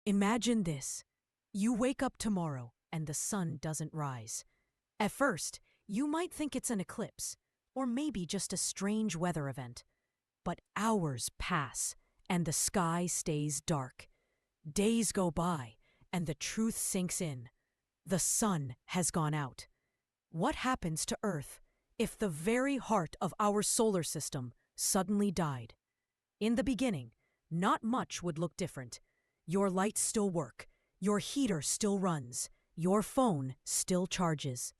Imagine this. You wake up tomorrow and the sun doesn't rise. At first, you might think it's an eclipse, or maybe just a strange weather event. But hours pass and the sky stays dark. Days go by and the truth sinks in. The sun has gone out. What happens to Earth if the very heart of our solar system suddenly died? In the beginning, not much would look different. Your lights still work, your heater still runs, your phone still charges.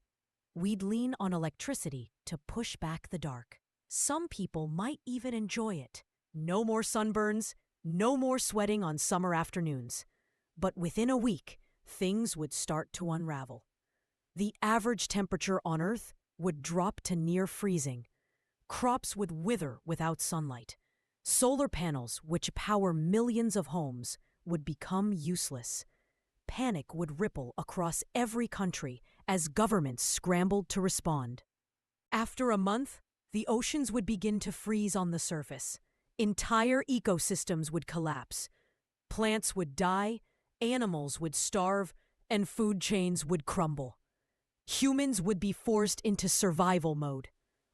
We'd lean on electricity to push back the dark. Some people might even enjoy it. No more sunburns, no more sweating on summer afternoons. But within a week, things would start to unravel. The average temperature on Earth would drop to near freezing. Crops would wither without sunlight. Solar panels, which power millions of homes, would become useless. Panic would ripple across every country as governments scrambled to respond. After a month, the oceans would begin to freeze on the surface. Entire ecosystems would collapse. Plants would die, animals would starve, and food chains would crumble. Humans would be forced into survival mode,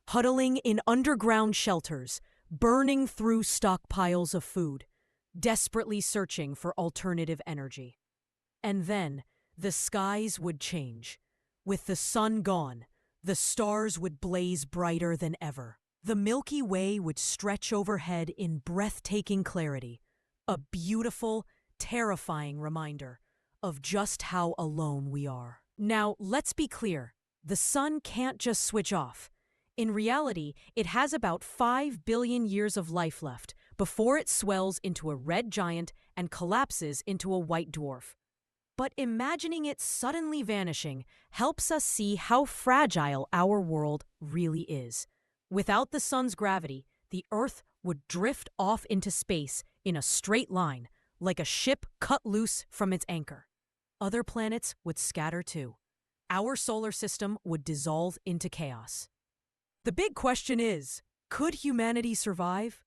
huddling in underground shelters, burning through stockpiles of food, desperately searching for alternative energy. And then, the skies would change. With the sun gone, the stars would blaze brighter than ever. The Milky Way would stretch overhead in breathtaking clarity, a beautiful, terrifying reminder of just how alone we are. Now, let's be clear. The sun can't just switch off. In reality, it has about 5 billion years of life left before it swells into a red giant and collapses into a white dwarf. But imagining it suddenly vanishing helps us see how fragile our world really is. Without the sun's gravity, the Earth would drift off into space in a straight line, like a ship cut loose from its anchor. Other planets would scatter too. Our solar system would dissolve into chaos. The big question is, could humanity survive?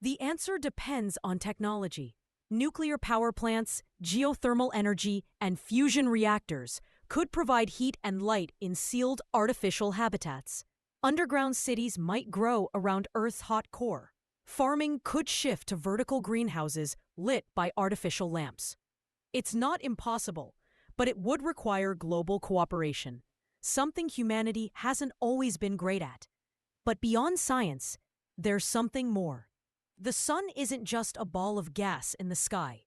The answer depends on technology. Nuclear power plants, geothermal energy, and fusion reactors could provide heat and light in sealed artificial habitats. Underground cities might grow around Earth's hot core. Farming could shift to vertical greenhouses lit by artificial lamps. It's not impossible, but it would require global cooperation, something humanity hasn't always been great at. But beyond science, there's something more. The sun isn't just a ball of gas in the sky.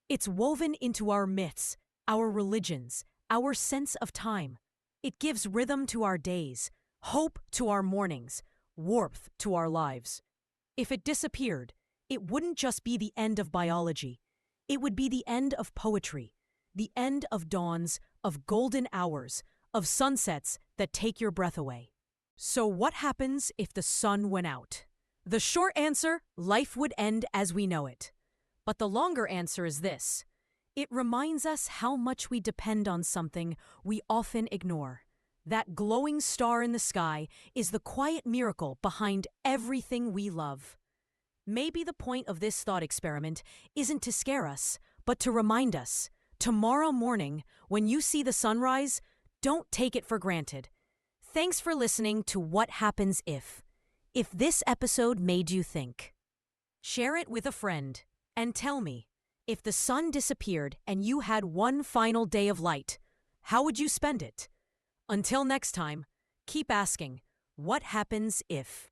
It's woven into our myths, our religions, our sense of time. It gives rhythm to our days, hope to our mornings, warmth to our lives. If it disappeared, it wouldn't just be the end of biology. It would be the end of poetry, the end of dawns, of golden hours, of sunsets that take your breath away. So what happens if the sun went out? The short answer, life would end as we know it. But the longer answer is this. It reminds us how much we depend on something we often ignore. That glowing star in the sky is the quiet miracle behind everything we love. Maybe the point of this thought experiment isn't to scare us, but to remind us. Tomorrow morning, when you see the sunrise, don't take it for granted. Thanks for listening to What Happens If. If this episode made you think, share it with a friend and tell me, if the sun disappeared and you had one final day of light, how would you spend it? Until next time, keep asking, what happens if?